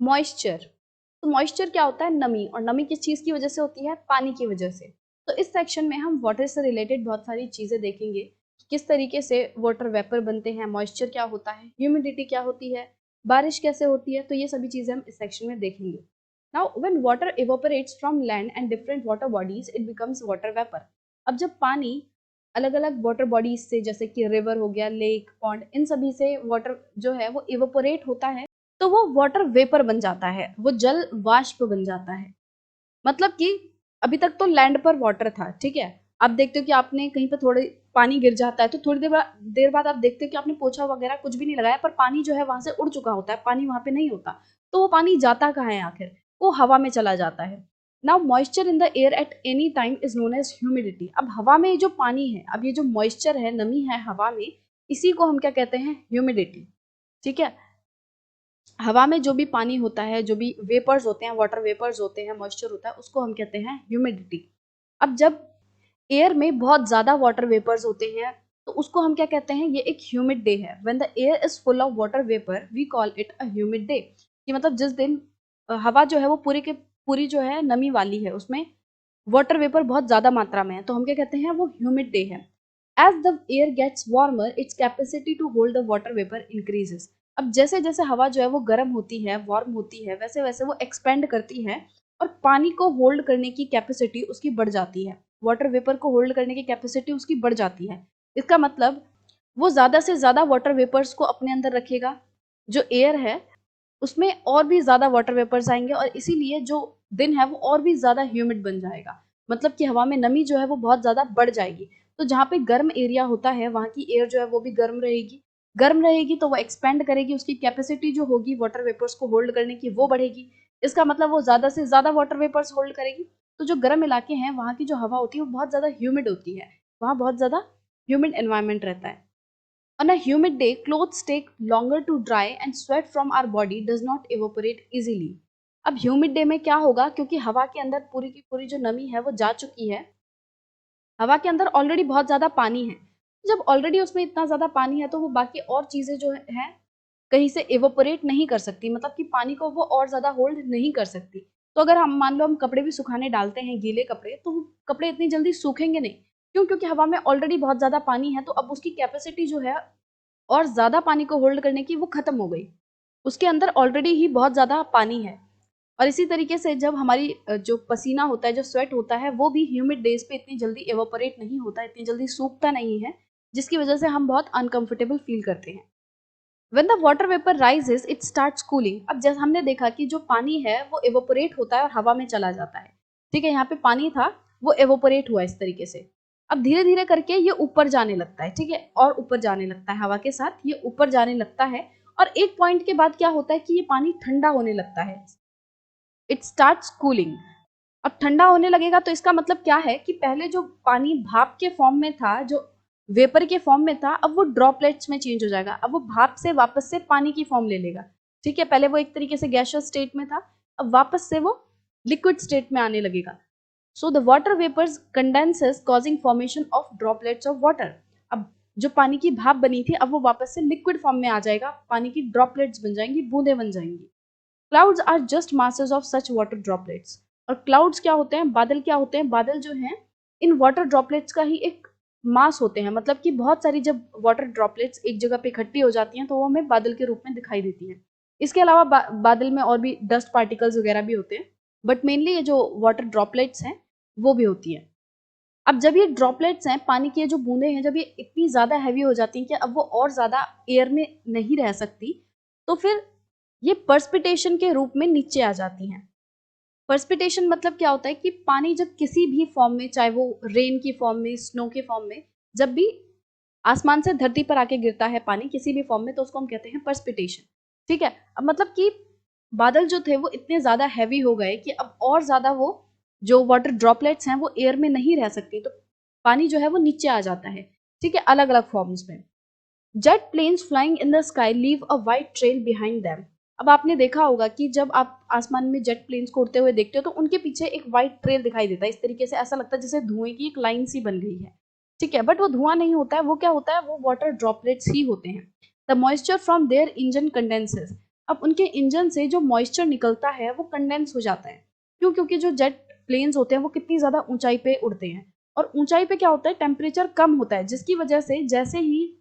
Moisture. तो moisture क्या होता है? नमी। और नमी किस चीज की वजह से होती है? पानी की वजह से। तो इस सेक्शन में हम वाटर से रिलेटेड बहुत सारी चीजें देखेंगे कि किस तरीके से वाटर वेपर बनते हैं, मॉइस्चर क्या होता है, ह्यूमिडिटी क्या होती है, बारिश कैसे होती है। तो ये सभी चीजें हम इस सेक्शन में देखेंगे। Now when water evaporates from land and different water bodies it becomes water vapour. अब जब पानी अलग अलग वाटर बॉडीज से, जैसे कि रिवर हो गया, लेक, पॉन्ड, इन सभी से वाटर जो है वो इवेपोरेट होता है, तो वो वाटर वेपर बन जाता है, वो जल वाष्प बन जाता है। मतलब कि अभी तक तो लैंड पर वाटर था, ठीक है। आप देखते हो कि आपने कहीं पर थोड़े पानी गिर जाता है तो थोड़ी देर बाद आप देखते हो कि आपने पोछा वगैरह कुछ भी नहीं लगाया, पर पानी जो है वहां से उड़ चुका होता है, पानी वहां पे नहीं होता। तो वो पानी जाता कहाँ है आखिर? वो हवा में चला जाता है। Now moisture in the air at any time is known as humidity. अब हवा में जो पानी है, अब ये जो मॉइस्चर है, नमी है हवा में, इसी को हम क्या कहते हैं? ह्यूमिडिटी। ठीक है। हवा में जो भी पानी होता है, जो भी वेपर्स होते हैं, वाटर वेपर्स होते हैं, मॉइस्चर होता है, उसको हम कहते हैं ह्यूमिडिटी। अब जब एयर में बहुत ज्यादा वाटर वेपर्स होते हैं तो उसको हम क्या कहते हैं? ये एक ह्यूमिड डे है। When the air is full of water vapour we call it a humid day. कि मतलब जिस दिन हवा जो है वो पूरी के पूरी जो है नमी वाली है, उसमें वाटर वेपर बहुत ज्यादा मात्रा में है, तो हम क्या कहते हैं? वो ह्यूमिड डे है। As the air gets warmer its capacity to hold the water vapour increases. अब जैसे जैसे हवा जो है वो गर्म होती है, वार्म होती है, वैसे वैसे वो एक्सपेंड करती है और पानी को होल्ड करने की कैपेसिटी उसकी बढ़ जाती है। वाटर वेपर को होल्ड करने की कैपेसिटी उसकी बढ़ जाती है। इसका मतलब वो ज्यादा से ज्यादा वाटर वेपर्स को अपने अंदर रखेगा। जो एयर है उसमें और भी ज्यादा वाटर वेपर्स आएंगे और इसीलिए जो दिन है वो और भी ज्यादा ह्यूमिड बन जाएगा। मतलब कि हवा में नमी जो है वो बहुत ज्यादा बढ़ जाएगी। तो जहाँ पे गर्म एरिया होता है वहाँ की एयर जो है वो भी गर्म रहेगी। गर्म रहेगी तो वो एक्सपेंड करेगी, उसकी कैपेसिटी जो होगी वाटर वेपर्स को होल्ड करने की वो बढ़ेगी। इसका मतलब वो ज्यादा से ज्यादा वाटर वेपर्स होल्ड करेगी। तो जो गर्म इलाके हैं वहाँ की जो हवा होती है वो बहुत ज्यादा ह्यूमिड होती है, वहाँ बहुत ज्यादा ह्यूमिड एनवायरमेंट रहता है। On a humid day, clothes take longer to dry and sweat from our body does not evaporate easily. अब ह्यूमिड डे में क्या होगा? क्योंकि हवा के अंदर पूरी की पूरी जो नमी है वो जा चुकी है, हवा के अंदर ऑलरेडी बहुत ज्यादा पानी है। जब ऑलरेडी उसमें इतना ज्यादा पानी है तो वो बाकी और चीजें जो है कहीं से इवोपोरेट नहीं कर सकती, मतलब कि पानी को वो और ज्यादा होल्ड नहीं कर सकती। तो अगर हम मान लो हम कपड़े भी सुखाने डालते हैं, गीले कपड़े, तो वो कपड़े इतनी जल्दी सूखेंगे नहीं। क्यों? क्योंकि हवा में ऑलरेडी बहुत ज्यादा पानी है, तो अब उसकी कैपेसिटी जो है और ज्यादा पानी को होल्ड करने की वो खत्म हो गई। उसके अंदर ऑलरेडी ही बहुत ज्यादा पानी है। और इसी तरीके से जब हमारी जो पसीना होता है, जो स्वेट होता है, वो भी ह्यूमिड डेज पे इतनी जल्दी एवापोरेट नहीं होता, इतनी जल्दी सूखता नहीं है, जिसकी वजह से हम बहुत अनकंफर्टेबल फील करते हैं। When the water vapor rises, it starts cooling. अब जैसे हमने देखा कि जो पानी है वो एवोपोरेट होता है और हवा में चला जाता है। ठीक है, यहाँ पे पानी था, वो एवोपोरेट हुआ इस तरीके से। अब धीरे धीरे करके ये ऊपर जाने लगता है, ठीक है, और ऊपर जाने लगता है, हवा के साथ ये ऊपर जाने लगता है। और एक पॉइंट के बाद क्या होता है कि ये पानी ठंडा होने लगता है। It starts cooling. अब ठंडा होने लगेगा तो इसका मतलब क्या है कि पहले जो पानी भाप के फॉर्म में था, जो वेपर के फॉर्म में था, अब वो ड्रॉपलेट्स में चेंज हो जाएगा। अब वो भाप से वापस से पानी की फॉर्म ले लेगा। ठीक है, पहले वो एक तरीके से गैसियस स्टेट में था, अब वापस से वो लिक्विड स्टेट में आने लगेगा। So the water vapours condenses causing formation of droplets of water. अब जो पानी की भाप बनी थी अब वो वापस से लिक्विड फॉर्म में आ जाएगा, पानी की ड्रॉपलेट्स बन जाएंगी, बूंदे बन जाएंगी। Clouds are just masses of such water droplets. और क्लाउड्स क्या होते हैं? बादल क्या होते हैं? बादल जो हैं इन वाटर ड्रॉपलेट्स का ही एक मास होते हैं। मतलब कि बहुत सारी जब वाटर ड्रॉपलेट्स एक जगह पे इकट्ठी हो जाती हैं तो वो हमें बादल के रूप में दिखाई देती हैं। इसके अलावा बादल में और भी डस्ट पार्टिकल्स वगैरह भी होते हैं, बट मेनली ये जो वाटर ड्रॉपलेट्स हैं वो भी होती है। अब जब ये ड्रॉपलेट्स हैं, पानी की जो बूंदे हैं, जब ये इतनी ज्यादा हैवी हो जाती हैं कि अब वो और ज्यादा एयर में नहीं रह सकती, तो फिर ये पर्सपिटेशन के रूप में नीचे आ जाती हैं। पर्सपिटेशन मतलब क्या होता है कि पानी जब किसी भी फॉर्म में, चाहे वो रेन की फॉर्म में, स्नो के फॉर्म में, जब भी आसमान से धरती पर आके गिरता है पानी किसी भी फॉर्म में, तो उसको हम कहते हैं पर्सपिटेशन। ठीक है, अब मतलब कि बादल जो थे वो इतने ज्यादा हैवी हो गए कि अब और ज्यादा वो जो वाटर ड्रॉपलेट्स हैं वो एयर में नहीं रह सकती, तो पानी जो है वो नीचे आ जाता है। ठीक है, अलग अलग फॉर्म्स में। Jet planes flying in the sky leave a white trail behind them. अब आपने देखा होगा कि जब आप आसमान में जेट प्लेन्स को उड़ते हुए देखते हो तो उनके पीछे एक वाइट ट्रेल दिखाई देता है। इस तरीके से ऐसा लगता है जैसे धुएं की एक लाइन सी बन गई है। ठीक है, बट वो धुआं नहीं होता है, वो क्या होता है? वो वाटर ड्रॉपलेट्स ही होते हैं। The moisture from their engine condenses. अब उनके इंजन से जो मॉइस्चर निकलता है वो कंडेंस हो जाता है। क्यों? क्योंकि जो जेट प्लेन्स होते हैं वो कितनी ज़्यादा ऊंचाई पे उड़ते हैं, और ऊंचाई पे क्या होता है, टेम्परेचर कम होता है, जिसकी वजह से जैसे ही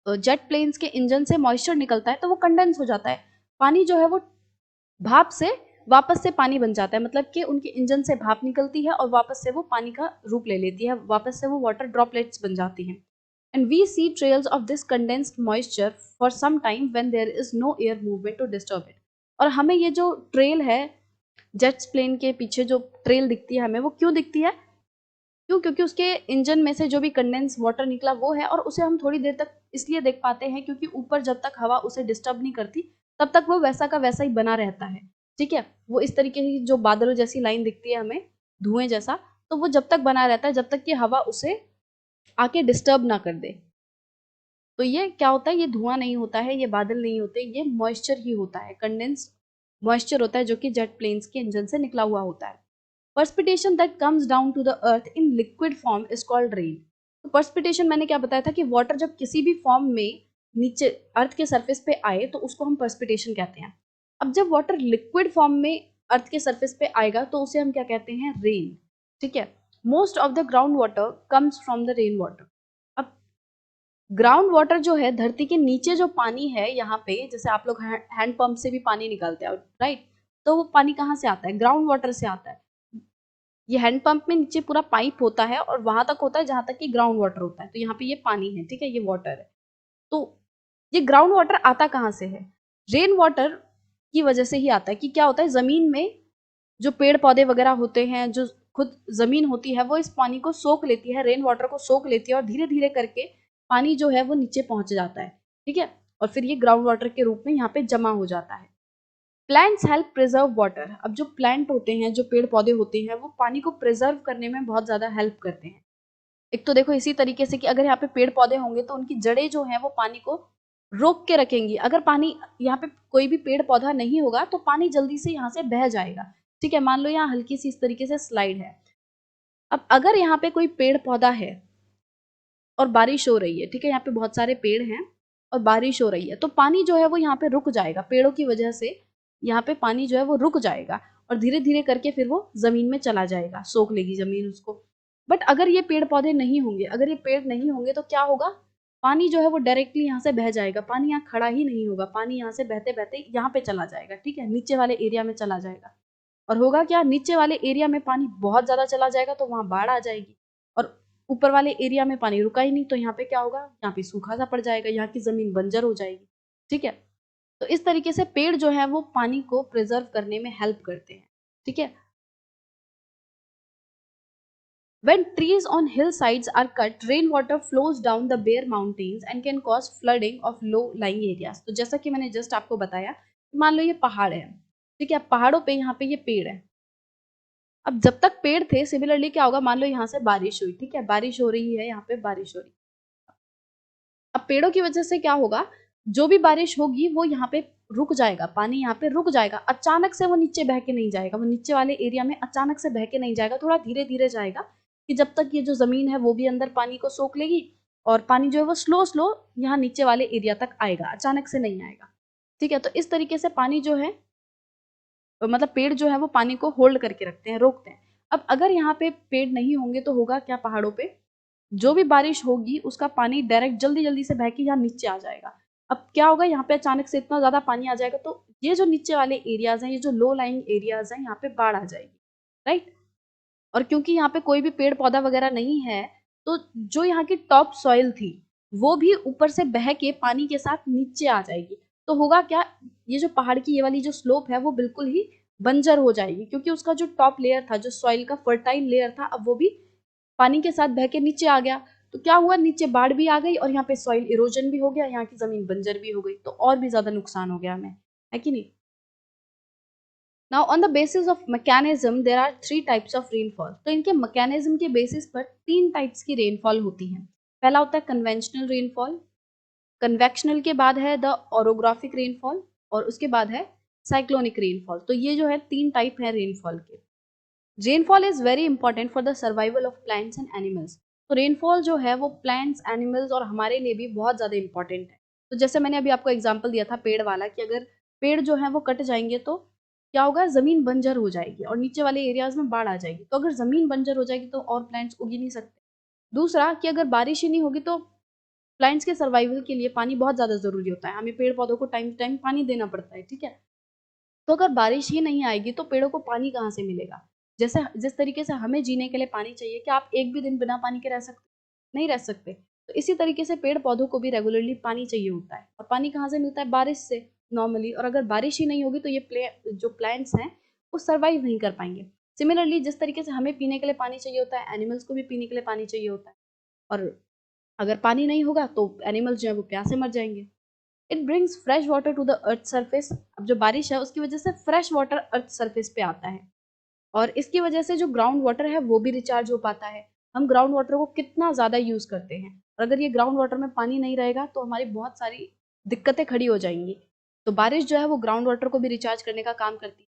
जेट प्लेन्स के इंजन से मॉइस्चर निकलता है तो वो कंडेंस हो जाता है। पानी जो है वो भाप से वापस से पानी बन जाता है, मतलब कि उनके इंजन से भाप निकलती है और वापस से वो पानी का रूप ले लेती है, वापस से वो वाटर ड्रॉपलेट्स बन जाती हैं। And we see trails of this condensed moisture for some time when there is no air movement to disturb it. और हमें ये जो ट्रेल है जेट्स प्लेन के पीछे जो ट्रेल दिखती है हमें, वो क्यों दिखती है? क्यों? क्योंकि उसके इंजन में से जो भी कंडेंस वाटर निकला वो है, और उसे हम थोड़ी देर तक इसलिए देख पाते हैं क्योंकि ऊपर जब तक हवा उसे डिस्टर्ब नहीं करती तब तक वो वैसा का वैसा ही बना रहता है। ठीक है, वो इस तरीके की जो बादलों जैसी लाइन दिखती है हमें, धुएं जैसा, तो वो जब तक बना रहता है जब तक कि हवा उसे आके डिस्टर्ब ना कर दे। तो ये क्या होता है, ये धुआं नहीं होता है, ये बादल नहीं होते, ये मॉइस्चर ही होता है, कंडेंस्ड मॉइस्चर होता है जो कि जेट प्लेन्स के इंजन से निकला हुआ होता है। Precipitation that comes down to the earth in liquid form is called rain। तो precipitation मैंने क्या बताया था कि वाटर जब किसी भी फॉर्म में नीचे अर्थ के सरफेस पे आए तो उसको हम precipitation कहते हैं। अब जब वाटर लिक्विड फॉर्म में अर्थ के सरफेस पे आएगा तो उसे हम क्या कहते हैं, रेन। ठीक है, most of the ground water comes from the rain water. अब ग्राउंड वाटर जो है, धरती के नीचे जो पानी है यहाँ पे, जैसे आप लोग हैंड पंप से भी पानी निकालते हैं, राइट, तो वो पानी कहाँ से आता है, ग्राउंड वाटर से आता है। ये हैंड पंप में नीचे पूरा पाइप होता है और वहां तक होता है जहां तक कि ग्राउंड वाटर होता है, तो यहाँ पे ये पानी है, ठीक है, ये वाटर है। तो ये ग्राउंड वाटर आता कहाँ से है? रेन वाटर की वजह से ही आता है। कि क्या होता है, जमीन में जो पेड़ पौधे वगैरह होते हैं, जो खुद जमीन होती है, वो इस पानी को सोख लेती है, रेन वाटर को सोख लेती है, और धीरे धीरे करके पानी जो है वो नीचे पहुंच जाता है। ठीक है, और फिर ये ग्राउंड वाटर के रूप में यहाँ पे जमा हो जाता है। Plants help preserve water. अब जो प्लांट होते हैं, जो पेड़ पौधे होते हैं, वो पानी को प्रिजर्व करने में बहुत ज्यादा हेल्प करते हैं। एक तो देखो इसी तरीके से कि अगर यहाँ पे पेड़ पौधे होंगे तो उनकी जड़ें जो हैं वो पानी को रोक के रखेंगी। अगर पानी, यहाँ पे कोई भी पेड़ पौधा नहीं होगा तो पानी जल्दी से यहाँ से बह जाएगा। ठीक है, मान लो यहाँ हल्की सी इस तरीके से स्लाइड है। अब अगर यहाँ पे कोई पेड़ पौधा है और बारिश हो रही है, ठीक है, यहाँ पे बहुत सारे पेड़ हैं और बारिश हो रही है, तो पानी जो है वो यहाँ पे रुक जाएगा, पेड़ों की वजह से यहाँ पे पानी जो है वो रुक जाएगा और धीरे धीरे करके फिर वो जमीन में चला जाएगा, सोख लेगी जमीन उसको। बट अगर ये पेड़ पौधे नहीं होंगे, अगर ये पेड़ नहीं होंगे तो क्या होगा, पानी जो है वो डायरेक्टली यहाँ से बह जाएगा, पानी यहाँ खड़ा ही नहीं होगा, पानी यहाँ से बहते बहते यहाँ पे चला जाएगा। ठीक है, नीचे वाले एरिया में चला जाएगा। और होगा क्या, नीचे वाले एरिया में पानी बहुत ज्यादा चला जाएगा तो वहां बाढ़ आ जाएगी, और ऊपर वाले एरिया में पानी रुका ही नहीं तो यहाँ पे क्या होगा, यहाँ पे सूखा सा पड़ जाएगा, यहाँ की जमीन बंजर हो जाएगी। ठीक है, तो इस तरीके से पेड़ जो है वो पानी को प्रिजर्व करने में हेल्प करते हैं। ठीक है, when trees on hillsides are cut, rainwater flows down the bare mountains and can cause flooding of low lying areas। तो जैसा कि मैंने जस्ट आपको बताया, मान लो ये पहाड़ है, ठीक है, पहाड़ों पे यहाँ पे ये पेड़ है। अब जब तक पेड़ थे, सिमिलरली क्या होगा, मान लो यहाँ से बारिश हुई, ठीक है, बारिश हो रही है, यहाँ पे बारिश हो रही है। अब पेड़ों की वजह से क्या होगा, जो भी बारिश होगी वो यहाँ पे रुक जाएगा, पानी यहाँ पे रुक जाएगा, अचानक से वो नीचे बह के नहीं जाएगा, वो नीचे वाले एरिया में अचानक से बह के नहीं जाएगा, थोड़ा धीरे धीरे जाएगा, कि जब तक ये जो जमीन है वो भी अंदर पानी को सोख लेगी, और पानी जो है वो स्लो स्लो यहाँ नीचे वाले एरिया तक आएगा, अचानक से नहीं आएगा। ठीक है, तो इस तरीके से पानी जो है, मतलब पेड़ जो है वो पानी को होल्ड करके रखते हैं, रोकते हैं। अब अगर यहाँ पे पेड़ नहीं होंगे तो होगा क्या, पहाड़ों पे जो भी बारिश होगी उसका पानी डायरेक्ट जल्दी जल्दी से बह के यहाँ नीचे आ जाएगा। अब क्या होगा, यहाँ पे अचानक से इतना ज्यादा पानी आ जाएगा तो ये जो नीचे वाले एरियाज हैं, ये जो लो लाइंग एरियाज हैं, यहाँ पे बाढ़ आ जाएगी, राइट। और क्योंकि यहाँ पे कोई भी पेड़ पौधा वगैरह नहीं है, तो जो यहाँ की टॉप सॉइल थी वो भी ऊपर से बह के पानी के साथ नीचे आ जाएगी। तो होगा क्या, ये जो पहाड़ की ये वाली जो स्लोप है वो बिल्कुल ही बंजर हो जाएगी, क्योंकि उसका जो टॉप लेयर था, जो सॉइल का फर्टाइल लेयर था, अब वो भी पानी के साथ बह के नीचे आ गया। तो क्या हुआ, नीचे बाढ़ भी आ गई और यहाँ पे सॉइल इरोजन भी हो गया, यहाँ की जमीन बंजर भी हो गई, तो और भी ज्यादा नुकसान हो गया हमें, है कि नहीं। Now on the basis of mechanism there are 3 types of rainfall. तो इनके मैकेनिज्म के बेसिस पर 3 टाइप्स की रेनफॉल होती है। पहला होता है कन्वेंशनल रेनफॉल, कन्वेक्शनल के बाद है द ओरोग्राफिक रेनफॉल, और उसके बाद है साइक्लोनिक रेनफॉल। तो ये जो है 3 टाइप है रेनफॉल के। Rainfall is very important for the survival of plants and animals. तो रेनफॉल जो है वो प्लांट्स, एनिमल्स और हमारे लिए भी बहुत ज़्यादा इंपॉर्टेंट है। तो जैसे मैंने अभी आपको एग्जांपल दिया था पेड़ वाला, कि अगर पेड़ जो है वो कट जाएंगे तो क्या होगा, जमीन बंजर हो जाएगी और नीचे वाले एरियाज में बाढ़ आ जाएगी। तो अगर जमीन बंजर हो जाएगी तो और प्लांट्स उग ही नहीं सकते। दूसरा कि अगर बारिश ही नहीं होगी तो प्लांट्स के सर्वाइवल के लिए पानी बहुत ज्यादा जरूरी होता है, हमें पेड़ पौधों को टाइम टू टाइम पानी देना पड़ता है, ठीक है। तो अगर बारिश ही नहीं आएगी तो पेड़ों को पानी कहाँ से मिलेगा। जैसे जिस तरीके से हमें जीने के लिए पानी चाहिए, क्या आप एक भी दिन बिना पानी के रह सकते, नहीं रह सकते। तो इसी तरीके से पेड़ पौधों को भी रेगुलरली पानी चाहिए होता है, और पानी कहाँ से मिलता है, बारिश से नॉर्मली। और अगर बारिश ही नहीं होगी तो ये जो प्लांट्स हैं वो सर्वाइव नहीं कर पाएंगे। सिमिलरली जिस तरीके से हमें पीने के लिए पानी चाहिए होता है, एनिमल्स को भी पीने के लिए पानी चाहिए होता है। और अगर पानी नहीं होगा तो एनिमल्स जो है वो प्यासे मर जाएंगे। It brings fresh water to the earth surface. अब जो बारिश है उसकी वजह से फ्रेश वाटर अर्थ सरफेस पे आता है, और इसकी वजह से जो ग्राउंड वाटर है वो भी रिचार्ज हो पाता है। हम ग्राउंड वाटर को कितना ज़्यादा यूज़ करते हैं, और अगर ये ग्राउंड वाटर में पानी नहीं रहेगा तो हमारी बहुत सारी दिक्कतें खड़ी हो जाएंगी। तो बारिश जो है वो ग्राउंड वाटर को भी रिचार्ज करने का काम करती है।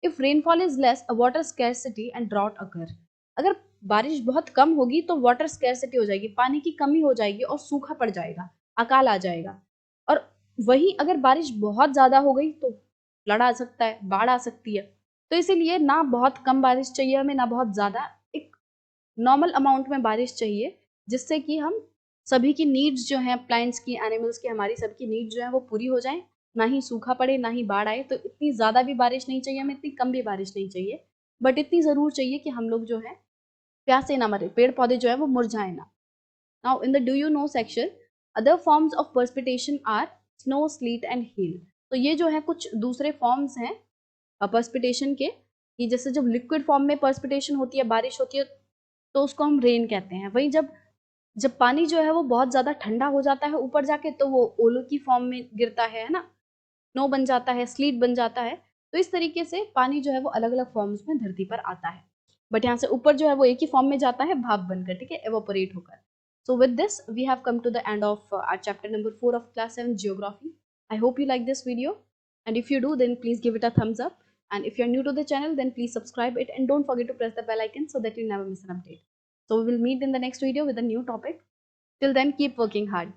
If rainfall is less, a water scarcity and drought occur. अगर बारिश बहुत कम होगी तो वाटर स्कैरसिटी हो जाएगी, पानी की कमी हो जाएगी और सूखा पड़ जाएगा, अकाल आ जाएगा। और वही अगर बारिश बहुत ज्यादा हो गई तो फ्लड आ सकता है, बाढ़ आ सकती है। तो इसीलिए ना बहुत कम बारिश चाहिए हमें, ना बहुत ज्यादा, एक नॉर्मल अमाउंट में बारिश चाहिए, जिससे कि हम सभी की नीड्स जो हैं, प्लांट्स की, एनिमल्स की, हमारी सबकी नीड्स जो है वो पूरी हो जाए, ना ही सूखा पड़े ना ही बाढ़ आए। तो इतनी ज्यादा भी बारिश नहीं चाहिए हमें, इतनी कम भी बारिश नहीं चाहिए, बट इतनी जरूर चाहिए कि हम लोग जो है प्यासे ना मरे, पेड़ पौधे जो है वो मुरझाए ना। Now in the do you know section, other forms of precipitation are snow, sleet and hail. तो ये जो है कुछ दूसरे फॉर्म्स हैं पर्सपिटेशन के, कि जैसे जब लिक्विड फॉर्म में पर्सपिटेशन होती है, बारिश होती है, तो उसको हम रेन कहते हैं। वही जब जब पानी जो है वो बहुत ज्यादा ठंडा हो जाता है ऊपर जाके, तो वो ओलो की फॉर्म में गिरता है ना, स्नो बन जाता है, स्लीट बन जाता है। तो इस तरीके से पानी जो है वो अलग अलग फॉर्म्स में धरती पर आता है, बट यहाँ से ऊपर जो है वो एक ही फॉर्म में जाता है, भाप बनकर, ठीक है, एवोपरेट होकर। So with this we have come to the end of our chapter number 4 of class 7 geography. I hope you like this video, and if you do then please give it a thumbs up, and if you're new to the channel then please subscribe it, and don't forget to press the bell icon so that you never miss an update. So we will meet in the next video with a new topic. Till then, keep working hard.